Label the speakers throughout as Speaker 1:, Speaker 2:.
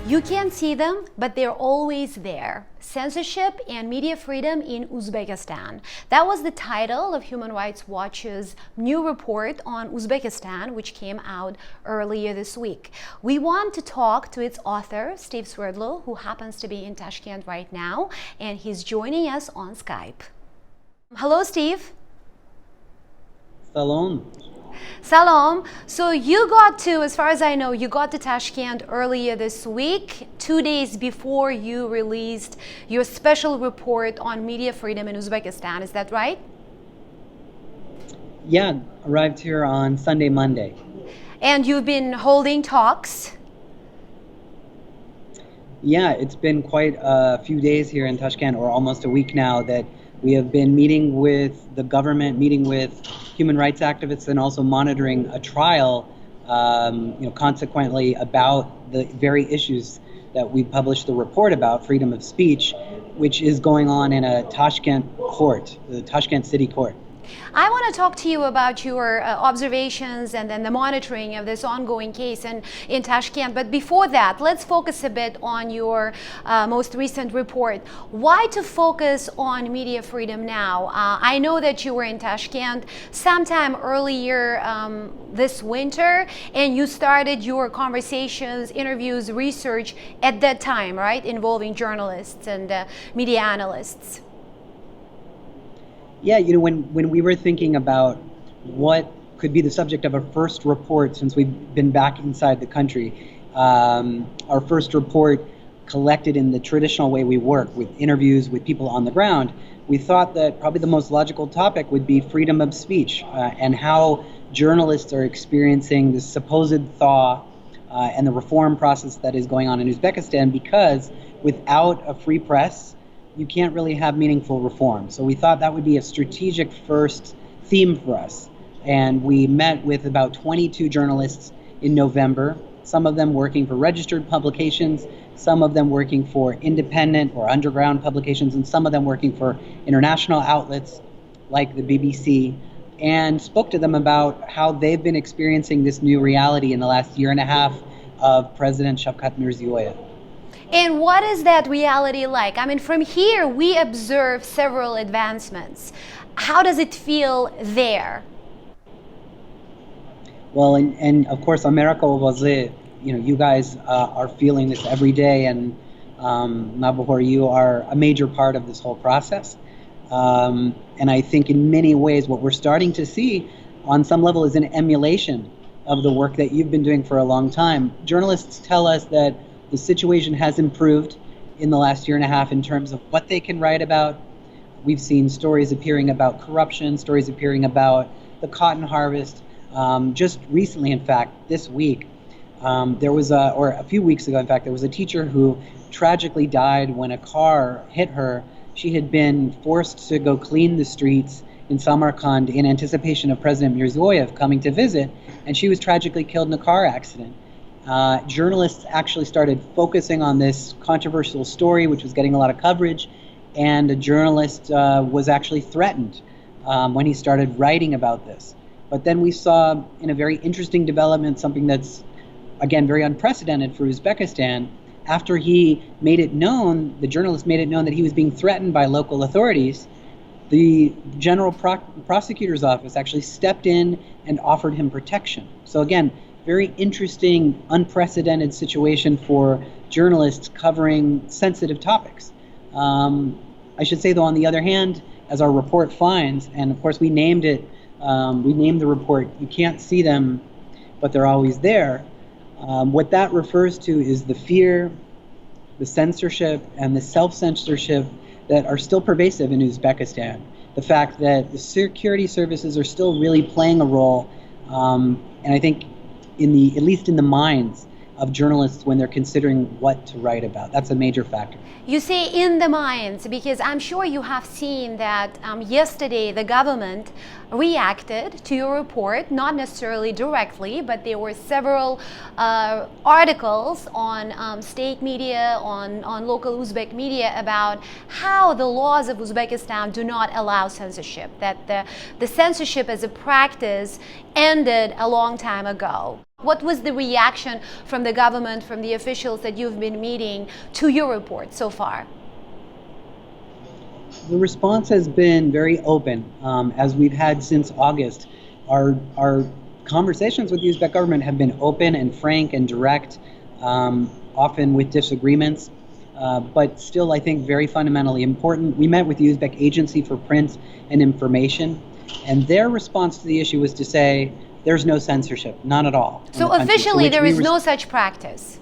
Speaker 1: You can't see them, but they're always there. Censorship and media freedom in Uzbekistan. That was the title of Human Rights Watch's new report on Uzbekistan, which came out earlier this week. We want to talk to its author, Steve Swerdlow, who happens to be in Tashkent right now, and he's joining us on Skype. Hello, Steve.
Speaker 2: Salam.
Speaker 1: Salam. So you got to, as far as I know, you got to Tashkent earlier this week, 2 days before you released your special report on media freedom in Uzbekistan. Is that right?
Speaker 2: Yeah, arrived here on Sunday, Monday.
Speaker 1: And you've been holding talks?
Speaker 2: Yeah, it's been quite a few days here in Tashkent, or almost a week now, that we have been meeting with the government, meeting with human rights activists, and also monitoring a trial, consequently about the very issues that we published the report about, freedom of speech, which is going on in a Tashkent court, the Tashkent City Court.
Speaker 1: I want to talk to you about your observations and then the monitoring of this ongoing case in Tashkent. But before that, let's focus a bit on your most recent report. Why to focus on media freedom now? I know that you were in Tashkent sometime earlier this winter, and you started your conversations, interviews, research at that time, right? Involving journalists and media analysts.
Speaker 2: Yeah, when we were thinking about what could be the subject of our first report since we've been back inside the country, our first report collected in the traditional way we work, with interviews with people on the ground, we thought that probably the most logical topic would be freedom of speech and how journalists are experiencing the supposed thaw and the reform process that is going on in Uzbekistan, because without a free press, you can't really have meaningful reform. So we thought that would be a strategic first theme for us. And we met with about 22 journalists in November, some of them working for registered publications, some of them working for independent or underground publications, and some of them working for international outlets like the BBC, and spoke to them about how they've been experiencing this new reality in the last year and a half of President Shavkat Mirziyoyev.
Speaker 1: And what is that reality like? I mean, from here, we observe several advancements. How does it feel there?
Speaker 2: Well, and of course, America Ovozi, you guys are feeling this every day, and Navbahor, you are a major part of this whole process. And I think in many ways, what we're starting to see on some level is an emulation of the work that you've been doing for a long time. Journalists tell us that the situation has improved in the last year and a half in terms of what they can write about. We've seen stories appearing about corruption, stories appearing about the cotton harvest. Just recently, in fact, this week, or a few weeks ago, in fact, there was a teacher who tragically died when a car hit her. She had been forced to go clean the streets in Samarkand in anticipation of President Mirziyoyev coming to visit, and she was tragically killed in a car accident. Journalists actually started focusing on this controversial story, which was getting a lot of coverage, and a journalist was actually threatened when he started writing about this. But then we saw, in a very interesting development, something that's, again, very unprecedented for Uzbekistan. After he made it known, the journalist made it known that he was being threatened by local authorities, the General Prosecutor's Office actually stepped in and offered him protection. So again, very interesting, unprecedented situation for journalists covering sensitive topics. I should say, though, on the other hand, as our report finds, and of course we named it, we named the report, "You Can't See Them, but They're Always There." What that refers to is the fear, the censorship, and the self-censorship that are still pervasive in Uzbekistan. The fact that the security services are still really playing a role, and I think at least in the minds of journalists when they're considering what to write about. That's a major factor.
Speaker 1: You say in the minds, because I'm sure you have seen that yesterday the government reacted to your report, not necessarily directly, but there were several articles on state media, on local Uzbek media about how the laws of Uzbekistan do not allow censorship, that the censorship as a practice ended a long time ago. What was the reaction from the government, from the officials that you've been meeting to your report so far?
Speaker 2: The response has been very open, as we've had since August. Our conversations with the Uzbek government have been open and frank and direct, often with disagreements, but still, I think, very fundamentally important. We met with the Uzbek Agency for Print and Information, and their response to the issue was to say, there's no censorship, none at all.
Speaker 1: So officially, there is no such practice,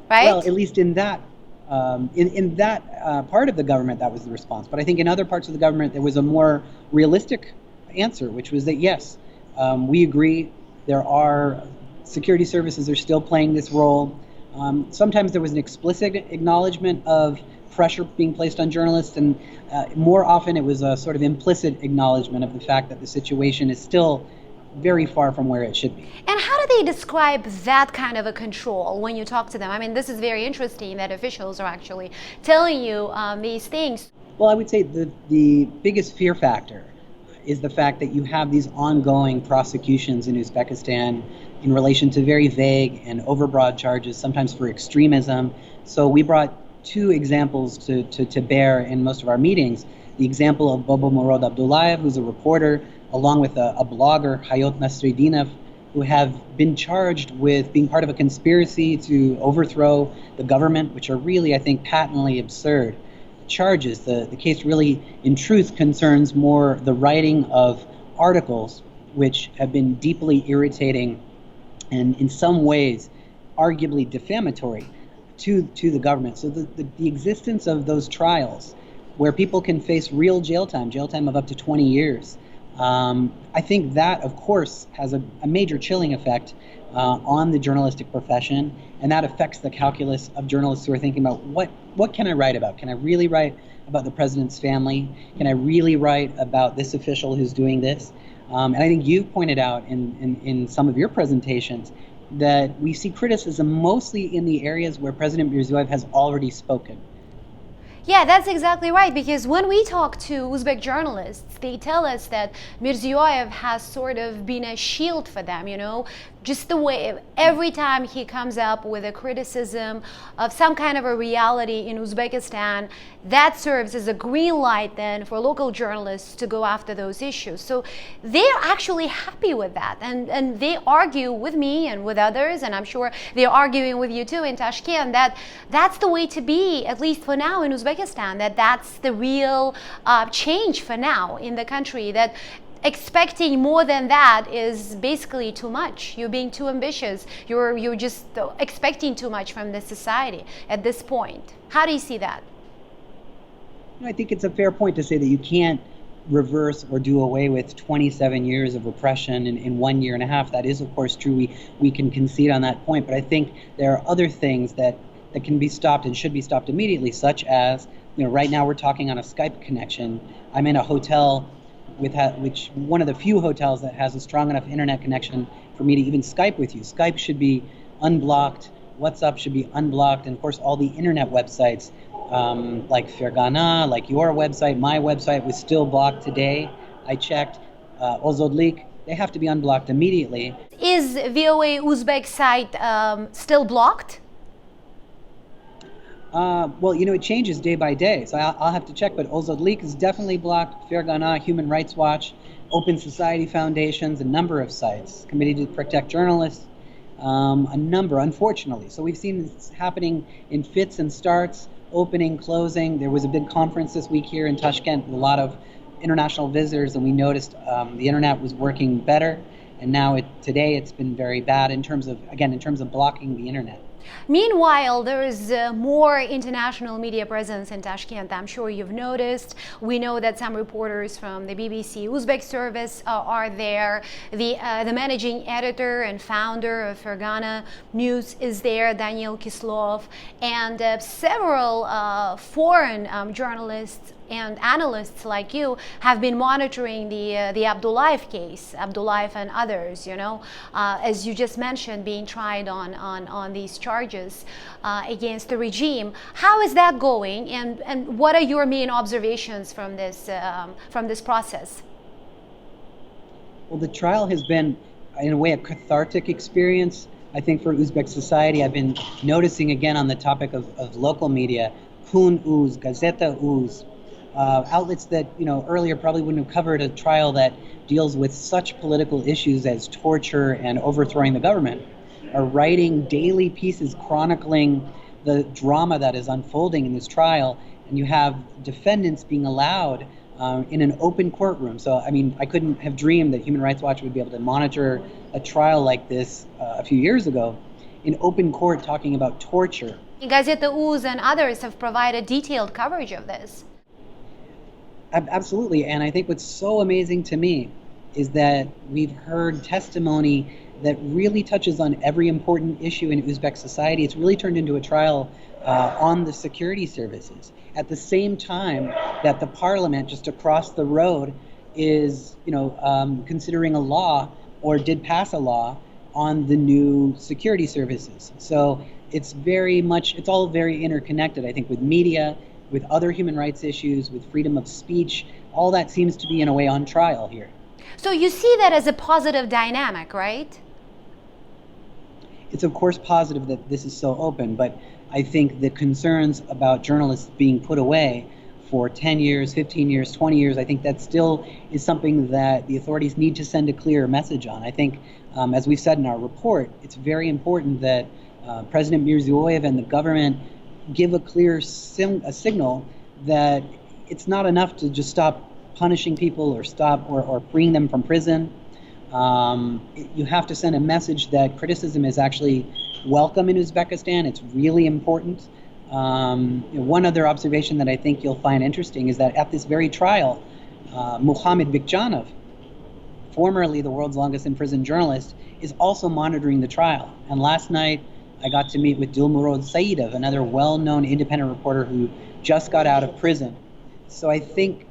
Speaker 1: right?
Speaker 2: Well, at least in that part of the government, that was the response. But I think in other parts of the government, there was a more realistic answer, which was that yes, we agree. There are security services are still playing this role. Sometimes there was an explicit acknowledgement of pressure being placed on journalists, and more often it was a sort of implicit acknowledgement of the fact that the situation is still very far from where it should be.
Speaker 1: And how do they describe that kind of a control when you talk to them? I mean, this is very interesting that officials are actually telling you these things.
Speaker 2: Well, I would say the biggest fear factor is the fact that you have these ongoing prosecutions in Uzbekistan in relation to very vague and overbroad charges, sometimes for extremism. So we brought two examples to bear in most of our meetings. The example of Bobomurod Abdulaev, who's a reporter, along with a blogger, Hayot Nasreddinov, who have been charged with being part of a conspiracy to overthrow the government, which are really, I think, patently absurd charges. The case really, in truth, concerns more the writing of articles which have been deeply irritating and in some ways arguably defamatory to the government. So the existence of those trials where people can face real jail time of up to 20 years, I think that, of course, has a major chilling effect on the journalistic profession, and that affects the calculus of journalists who are thinking about what can I write about? Can I really write about the president's family? Can I really write about this official who's doing this? And I think you pointed out in some of your presentations that we see criticism mostly in the areas where President Mirziyoyev has already spoken.
Speaker 1: Yeah, that's exactly right, because when we talk to Uzbek journalists, they tell us that Mirziyoyev has sort of been a shield for them, you know, just the way every time he comes up with a criticism of some kind of a reality in Uzbekistan, that serves as a green light then for local journalists to go after those issues. So they're actually happy with that, and they argue with me and with others, and I'm sure they're arguing with you too in Tashkent, that that's the way to be, at least for now in Uzbekistan, that's the real change for now in the country, that expecting more than that is basically too much. You're being too ambitious. You're just expecting too much from the society at this point. How do you see that?
Speaker 2: I think it's a fair point to say that you can't reverse or do away with 27 years of repression in 1 year and a half. That is, of course, true. We can concede on that point. But I think there are other things that can be stopped and should be stopped immediately, such as, right now we're talking on a Skype connection. I'm in a hotel which one of the few hotels that has a strong enough internet connection for me to even Skype with you. Skype should be unblocked. WhatsApp should be unblocked. And of course, all the internet websites like Fergana, like your website, my website was still blocked today. I checked. Ozodlik, they have to be unblocked immediately.
Speaker 1: Is VOA Uzbek site still blocked?
Speaker 2: Well, it changes day by day, so I'll have to check, but Ozodlik is definitely blocked, Fergana, Human Rights Watch, Open Society Foundations, a number of sites, Committee to Protect Journalists, a number, unfortunately. So we've seen this happening in fits and starts, opening, closing. There was a big conference this week here in Tashkent with a lot of international visitors, and we noticed the internet was working better, and now today it's been very bad in terms of blocking the internet.
Speaker 1: Meanwhile, there is more international media presence in Tashkent. I'm sure you've noticed. We know that some reporters from the BBC Uzbek Service are there. The managing editor and founder of Fergana News is there, Daniel Kislov, and several foreign journalists and analysts like you have been monitoring the Abdullaev case, Abdullaev and others, as you just mentioned, being tried on these charges against the regime. How is that going, and what are your main observations from this process?
Speaker 2: Well, the trial has been in a way, a cathartic experience, I think, for Uzbek society. I've been noticing again on the topic of local media, Kun Uz, Gazeta Uz, outlets that, earlier probably wouldn't have covered a trial that deals with such political issues as torture and overthrowing the government, are writing daily pieces chronicling the drama that is unfolding in this trial, and you have defendants being allowed in an open courtroom. So, I mean, I couldn't have dreamed that Human Rights Watch would be able to monitor a trial like this a few years ago in open court talking about torture.
Speaker 1: Gazeta Uz and others have provided detailed coverage of this.
Speaker 2: Absolutely, and I think what's so amazing to me is that we've heard testimony that really touches on every important issue in Uzbek society. It's really turned into a trial on the security services. At the same time that the parliament just across the road is, considering a law or did pass a law on the new security services. So it's all very interconnected, I think, with media, with other human rights issues, with freedom of speech. All that seems to be, in a way, on trial here.
Speaker 1: So you see that as a positive dynamic, right?
Speaker 2: It's of course positive that this is so open, but I think the concerns about journalists being put away for 10 years, 15 years, 20 years, I think that still is something that the authorities need to send a clear message on. I think, as we've said in our report, it's very important that President Mirziyoyev and the government give a clear signal that it's not enough to just stop punishing people or freeing them from prison. You have to send a message that criticism is actually welcome in Uzbekistan. It's really important. One other observation that I think you'll find interesting is that at this very trial, Muhammad Bikjanov, formerly the world's longest imprisoned journalist, is also monitoring the trial. And last night, I got to meet with Dilmurod Saidov, another well-known independent reporter who just got out of prison. So I think,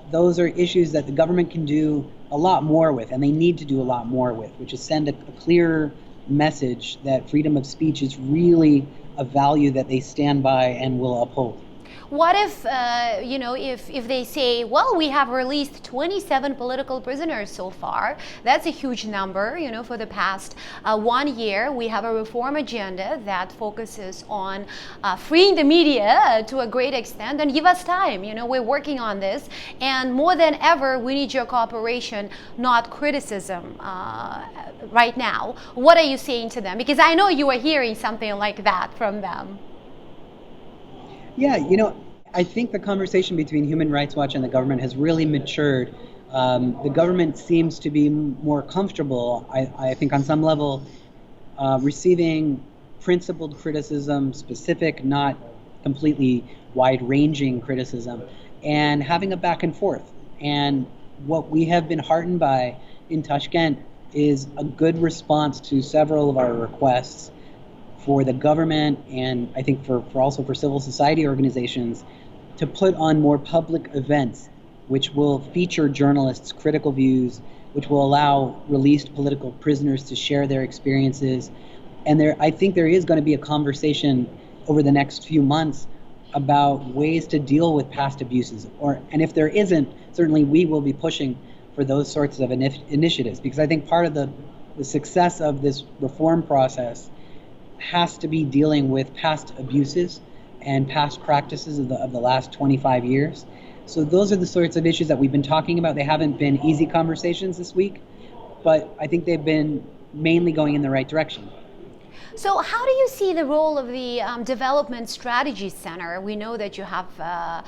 Speaker 2: those are issues that the government can do a lot more with, and they need to do a lot more with, which is send a clear message that freedom of speech is really a value that they stand by and will uphold.
Speaker 1: What if, if they say, well, we have released 27 political prisoners so far. That's a huge number, for the past 1 year. We have a reform agenda that focuses on freeing the media to a great extent, and give us time. We're working on this. And more than ever, we need your cooperation, not criticism right now. What are you saying to them? Because I know you are hearing something like that from them.
Speaker 2: Yeah, I think the conversation between Human Rights Watch and the government has really matured. The government seems to be more comfortable, I think on some level, receiving principled criticism, specific, not completely wide-ranging criticism, and having a back and forth. And what we have been heartened by in Tashkent is a good response to several of our requests for the government, and I think for civil society organizations, to put on more public events which will feature journalists' critical views, which will allow released political prisoners to share their experiences. And I think there is going to be a conversation over the next few months about ways to deal with past abuses. And if there isn't, certainly we will be pushing for those sorts of initiatives, because I think part of the success of this reform process has to be dealing with past abuses and past practices of the last 25 years. So those are the sorts of issues that we've been talking about. They haven't been easy conversations this week, but I think they've been mainly going in the right direction.
Speaker 1: So how do you see the role of the Development Strategy Center? We know that you have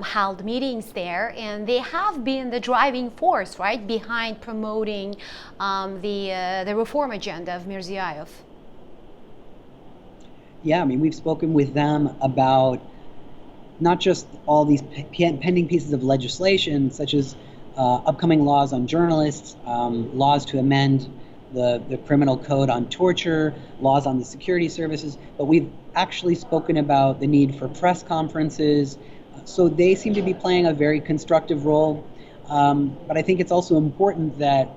Speaker 1: held meetings there, and they have been the driving force, right, behind promoting the reform agenda of Mirziyoyev.
Speaker 2: Yeah, I mean, we've spoken with them about not just all these pending pieces of legislation, such as upcoming laws on journalists, laws to amend the criminal code on torture, laws on the security services, but we've actually spoken about the need for press conferences. So they seem to be playing a very constructive role. But I think it's also important that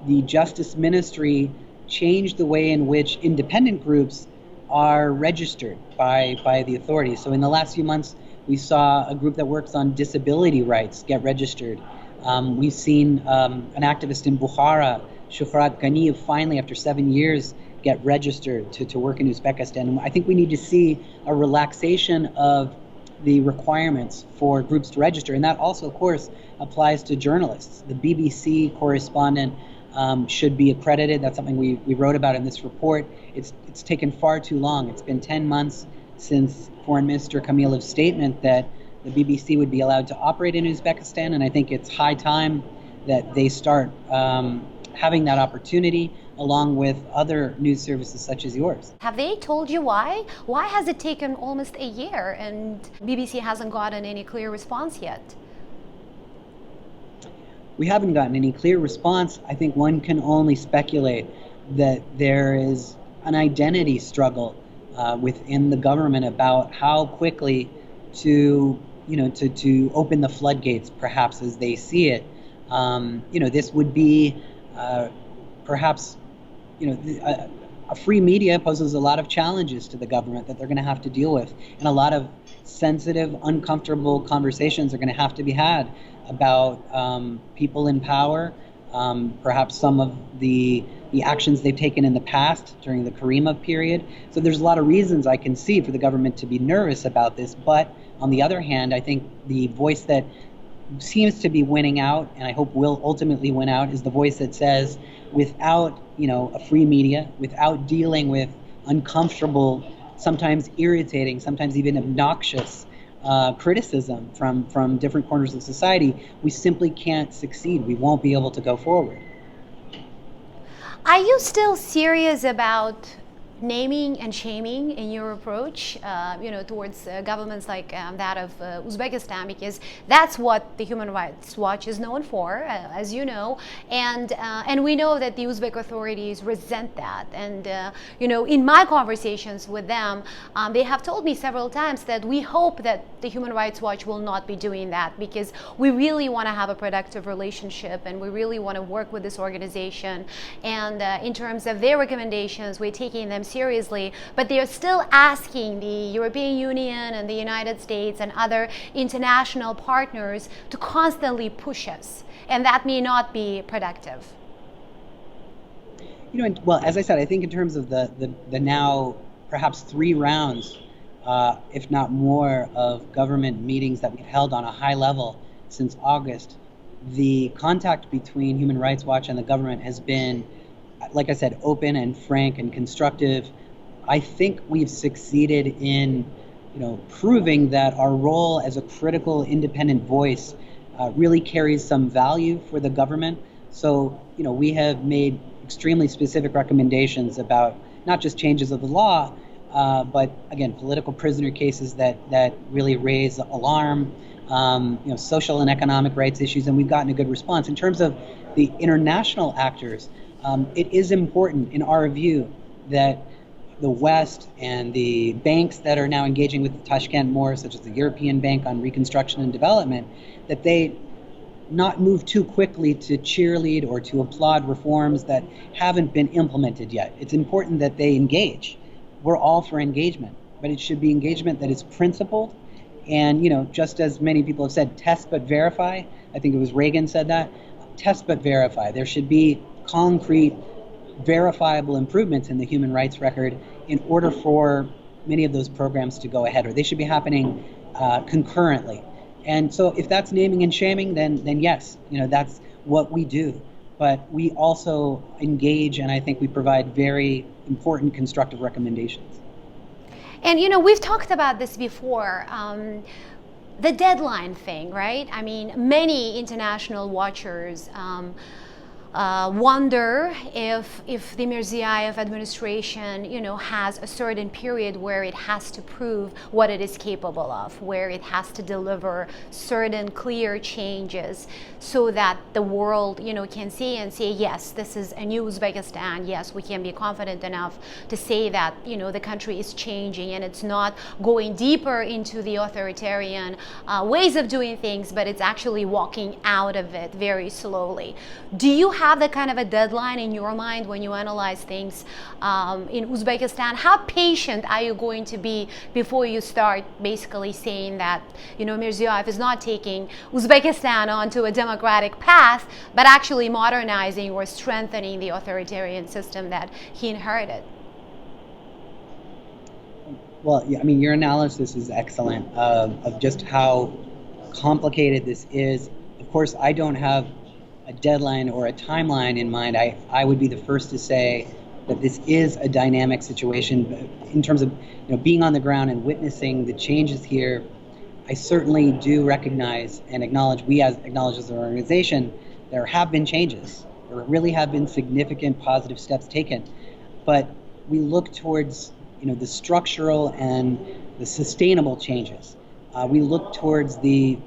Speaker 2: the Justice Ministry change the way in which independent groups are registered by the authorities. So in the last few months, we saw a group that works on disability rights get registered. We've seen an activist in Bukhara Shuhrat Ganiyev finally, after 7 years, get registered to work in Uzbekistan. And I think we need to see a relaxation of the requirements for groups to register. And that also, of course, applies to journalists. The BBC correspondent should be accredited. That's something we wrote about in this report. It's taken far too long. It's been 10 months since Foreign Minister Kamilev's statement that the BBC would be allowed to operate in Uzbekistan, and I think it's high time that they start having that opportunity along with other news services such as yours.
Speaker 1: Have they told you why? Why has it taken almost a year and BBC hasn't gotten any clear response yet?
Speaker 2: We haven't gotten any clear response. I think one can only speculate that there is an identity struggle within the government about how quickly to open the floodgates, perhaps as they see it. This would be perhaps, a free media poses a lot of challenges to the government that they're going to have to deal with, and a lot of sensitive, uncomfortable conversations are going to have to be had about people in power, perhaps some of the actions they've taken in the past during the Karimov period. So there's a lot of reasons I can see for the government to be nervous about this, but on the other hand, I think the voice that seems to be winning out, and I hope will ultimately win out, is the voice that says without a free media, without dealing with uncomfortable, sometimes irritating, sometimes even obnoxious criticism from different corners of society, we simply can't succeed. We won't be able to go forward.
Speaker 1: Are you still serious about naming and shaming in your approach, towards governments like that of Uzbekistan, because that's what the Human Rights Watch is known for, as you know, and we know that the Uzbek authorities resent that. And in my conversations with them, they have told me several times that we hope that the Human Rights Watch will not be doing that, because we really want to have a productive relationship and we really want to work with this organization. And in terms of their recommendations, we're taking them seriously, but they are still asking the European Union and the United States and other international partners to constantly push us, and that may not be productive.
Speaker 2: Well, as I said, I think in terms of the now perhaps 3 rounds, if not more, of government meetings that we've held on a high level since August, the contact between Human Rights Watch and the government has been, like I said, open and frank and constructive. I think we've succeeded in, proving that our role as a critical, independent voice really carries some value for the government. So, we have made extremely specific recommendations about not just changes of the law, but again, political prisoner cases that really raise alarm, social and economic rights issues, and we've gotten a good response. In terms of the international actors, it is important, in our view, that the West and the banks that are now engaging with Tashkent more, such as the European Bank on Reconstruction and Development, that they not move too quickly to cheerlead or to applaud reforms that haven't been implemented yet. It's important that they engage. We're all for engagement, but it should be engagement that is principled. And, just as many people have said, test but verify. I think it was Reagan said that. Test but verify. There should be concrete, verifiable improvements in the human rights record in order for many of those programs to go ahead, or they should be happening concurrently. And so if that's naming and shaming, then yes, that's what we do. But we also engage, and I think we provide very important constructive recommendations.
Speaker 1: And we've talked about this before, the deadline thing, right? I mean, many international watchers wonder if the Mirziyoyev administration, has a certain period where it has to prove what it is capable of, where it has to deliver certain clear changes so that the world, can see and say, yes, this is a new Uzbekistan. Yes, we can be confident enough to say that, the country is changing and it's not going deeper into the authoritarian ways of doing things, but it's actually walking out of it very slowly. Do you have the kind of a deadline in your mind when you analyze things in Uzbekistan? How patient are you going to be before you start basically saying that, you know, Mirziyoyev is not taking Uzbekistan onto a democratic path, but actually modernizing or strengthening the authoritarian system that he inherited?
Speaker 2: Well, yeah, I mean, your analysis is excellent of just how complicated this is. Of course, I don't have a deadline or a timeline in mind. I would be the first to say that this is a dynamic situation in terms of, you know, being on the ground and witnessing the changes here. I certainly do recognize and acknowledge, acknowledge as an organization, there have been changes. There really have been significant positive steps taken. But we look towards, you know, the structural and the sustainable changes. We look towards the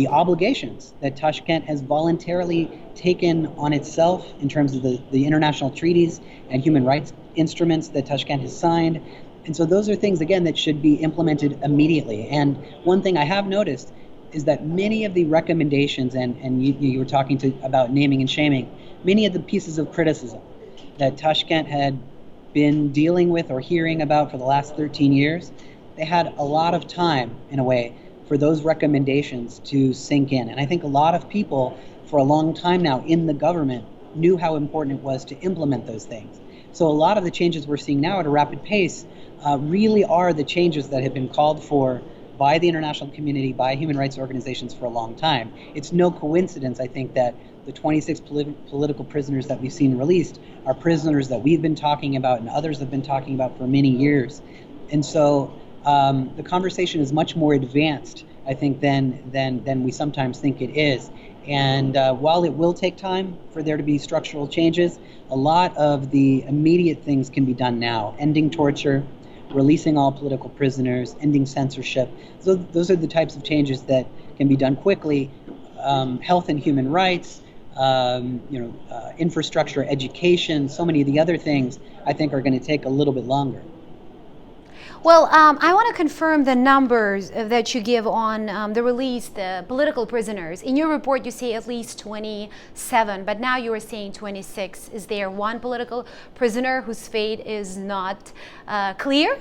Speaker 2: obligations that Tashkent has voluntarily taken on itself in terms of the international treaties and human rights instruments that Tashkent has signed. And so those are things, again, that should be implemented immediately. And one thing I have noticed is that many of the recommendations, and you were talking about naming and shaming, many of the pieces of criticism that Tashkent had been dealing with or hearing about for the last 13 years, they had a lot of time, in a way, for those recommendations to sink in. And I think a lot of people, for a long time now in the government, knew how important it was to implement those things. So a lot of the changes we're seeing now at a rapid pace really are the changes that have been called for by the international community, by human rights organizations for a long time. It's no coincidence, I think, that the 26 political prisoners that we've seen released are prisoners that we've been talking about and others have been talking about for many years. And so the conversation is much more advanced, I think, than we sometimes think it is. And while it will take time for there to be structural changes, a lot of the immediate things can be done now. Ending torture, releasing all political prisoners, ending censorship. So those are the types of changes that can be done quickly. Health and human rights, infrastructure, education, so many of the other things I think are going to take a little bit longer.
Speaker 1: Well, I want to confirm the numbers that you give on the released political prisoners. In your report, you say at least 27, but now you are saying 26. Is there one political prisoner whose fate is not clear?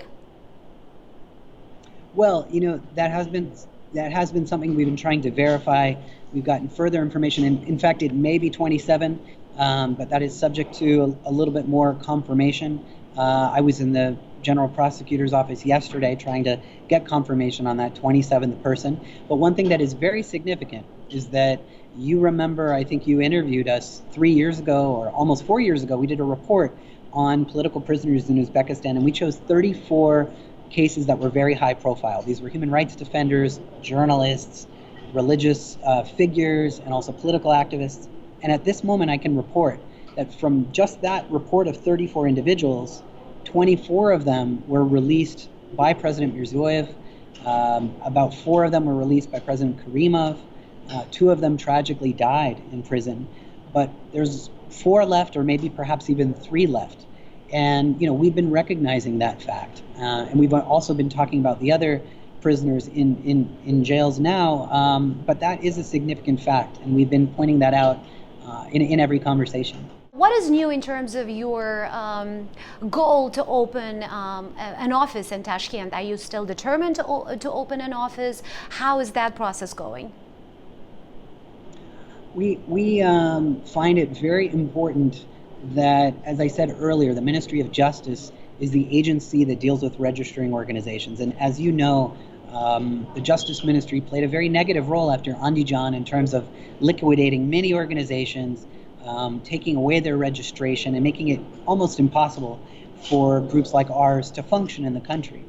Speaker 2: Well, you know, that has been something we've been trying to verify. We've gotten further information, and in fact, it may be 27, but that is subject to a little bit more confirmation. I was in the General Prosecutor's office yesterday trying to get confirmation on that 27th person. But one thing that is very significant is that you remember, I think you interviewed us 3 years ago or almost 4 years ago. We did a report on political prisoners in Uzbekistan, and we chose 34 cases that were very high profile. These were human rights defenders, journalists, religious figures, and also political activists. And at this moment, I can report that from just that report of 34 individuals, 24 of them were released by President Mirziyoyev. About 4 of them were released by President Karimov. 2 of them tragically died in prison. But there's 4 left, or maybe perhaps even 3 left. And, you know, we've been recognizing that fact. And we've also been talking about the other prisoners in jails now. But that is a significant fact. And we've been pointing that out in every conversation.
Speaker 1: What is new in terms of your goal to open an office in Tashkent? Are you still determined to open an office? How is that process going?
Speaker 2: We find it very important that, as I said earlier, the Ministry of Justice is the agency that deals with registering organizations. And as you know, the Justice Ministry played a very negative role after Andijan in terms of liquidating many organizations, taking away their registration and making it almost impossible for groups like ours to function in the country.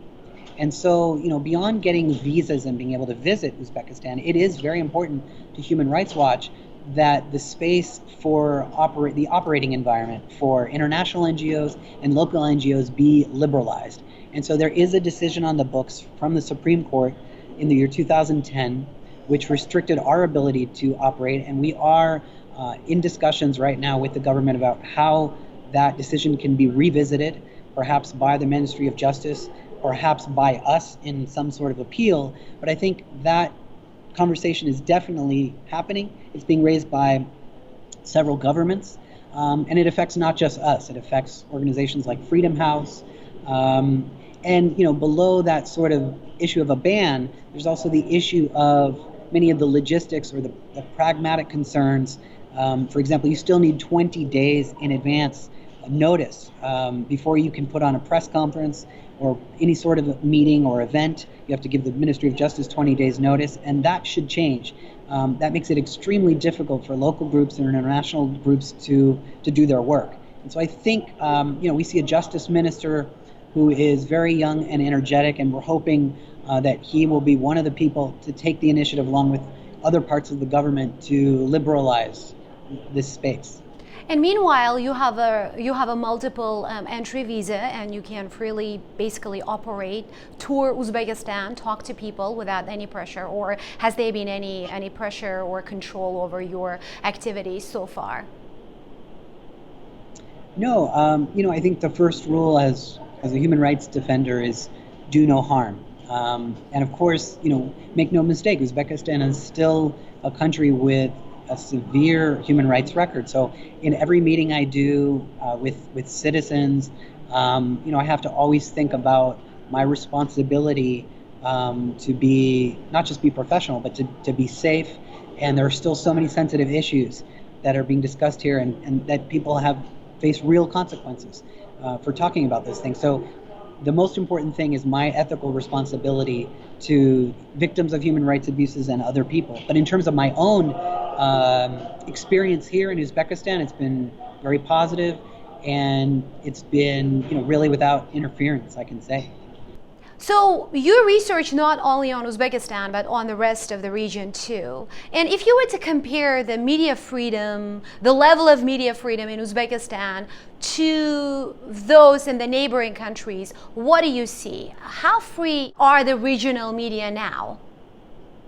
Speaker 2: And so, you know, beyond getting visas and being able to visit Uzbekistan, it is very important to Human Rights Watch that the space for the operating environment for international NGOs and local NGOs be liberalized. And so there is a decision on the books from the Supreme Court in the year 2010 which restricted our ability to operate, and we are in discussions right now with the government about how that decision can be revisited, perhaps by the Ministry of Justice, perhaps by us in some sort of appeal. But I think that conversation is definitely happening. It's being raised by several governments, and it affects not just us. It affects organizations like Freedom House, and below that sort of issue of a ban, there's also the issue of many of the logistics or the pragmatic concerns. For example, you still need 20 days in advance notice before you can put on a press conference or any sort of meeting or event. You have to give the Ministry of Justice 20 days notice, and that should change. That makes it extremely difficult for local groups and international groups to do their work. And so I think we see a justice minister who is very young and energetic, and we're hoping that he will be one of the people to take the initiative along with other parts of the government to liberalize this space.
Speaker 1: And meanwhile, you have a multiple entry visa, and you can freely basically operate, tour Uzbekistan, talk to people without any pressure. Or has there been any pressure or control over your activities so far?
Speaker 2: No, I think the first rule as a human rights defender is do no harm. And of course, make no mistake, Uzbekistan is still a country with a severe human rights record. So in every meeting I do with citizens, I have to always think about my responsibility to be, not just be professional, but to be safe. And there are still so many sensitive issues that are being discussed here, and that people have faced real consequences for talking about those things. So the most important thing is my ethical responsibility to victims of human rights abuses and other people. But in terms of my own experience here in Uzbekistan, it's been very positive, and it's been really without interference, I can say.
Speaker 1: So you research not only on Uzbekistan, but on the rest of the region too. And if you were to compare the media freedom, the level of media freedom in Uzbekistan to those in the neighboring countries, what do you see? How free are the regional media now?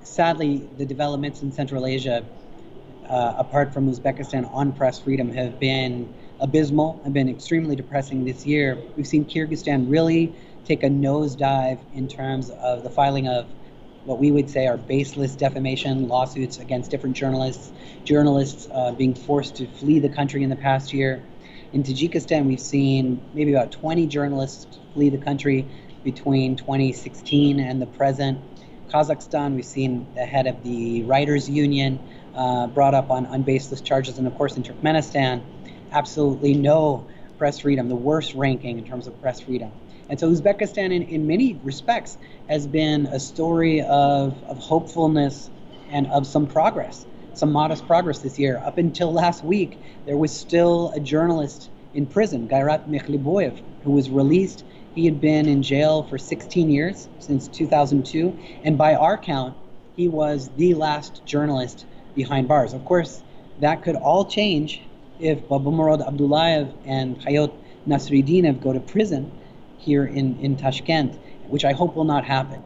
Speaker 2: Sadly, the developments in Central Asia, apart from Uzbekistan, on press freedom have been abysmal, have been extremely depressing this year. We've seen Kyrgyzstan really take a nosedive in terms of the filing of what we would say are baseless defamation lawsuits against different journalists being forced to flee the country in the past year. In Tajikistan, we've seen maybe about 20 journalists flee the country between 2016 and the present. Kazakhstan, we've seen the head of the Writers Union brought up on baseless charges. And of course, in Turkmenistan, absolutely no press freedom, the worst ranking in terms of press freedom. And so Uzbekistan, in many respects, has been a story of hopefulness and of some progress, some modest progress this year. Up until last week, there was still a journalist in prison, Gayrat Mekhliboyev, who was released. He had been in jail for 16 years, since 2002, and by our count, he was the last journalist behind bars. Of course, that could all change if Bobomurod Abdulaev and Hayot Nasriddinov go to prison here in Tashkent, which I hope will not happen.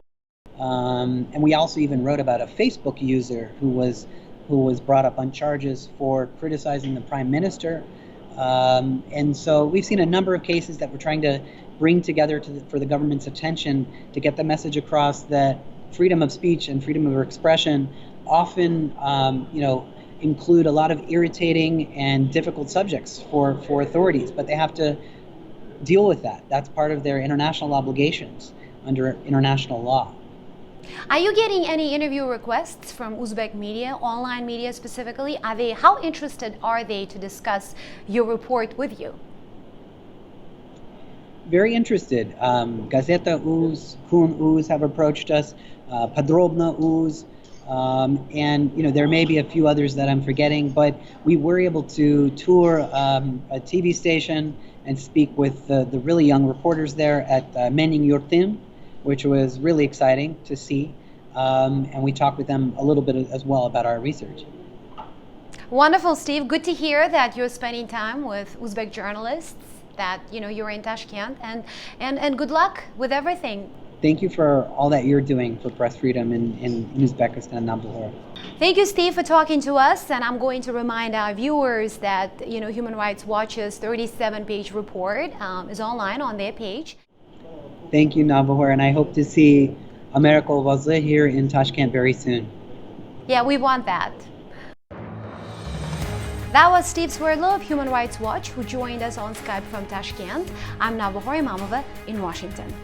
Speaker 2: And we also even wrote about a Facebook user who was brought up on charges for criticizing the Prime Minister. And so we've seen a number of cases that we're trying to bring together for the government's attention to get the message across that freedom of speech and freedom of expression often include a lot of irritating and difficult subjects for authorities, but they have to deal with that. That's part of their international obligations under international law.
Speaker 1: Are you getting any interview requests from Uzbek media, online media specifically? How interested are they to discuss your report with you?
Speaker 2: Very interested. Gazeta Uz, Kun Uz have approached us, Podrobna Uz, and there may be a few others that I'm forgetting, but we were able to tour a TV station and speak with the really young reporters there at Mening Yurtim, which was really exciting to see. And we talked with them a little bit as well about our research.
Speaker 1: Wonderful, Steve. Good to hear that you're spending time with Uzbek journalists, that you're in Tashkent, and good luck with everything.
Speaker 2: Thank you for all that you're doing for press freedom in Uzbekistan, Navbahor.
Speaker 1: Thank you, Steve, for talking to us. And I'm going to remind our viewers that Human Rights Watch's 37-page report is online on their page.
Speaker 2: Thank you, Navbahor, and I hope to see America Uzbek here in Tashkent very soon.
Speaker 1: Yeah, we want that. That was Steve Swerdlow of Human Rights Watch, who joined us on Skype from Tashkent. I'm Navbahor Imamova in Washington.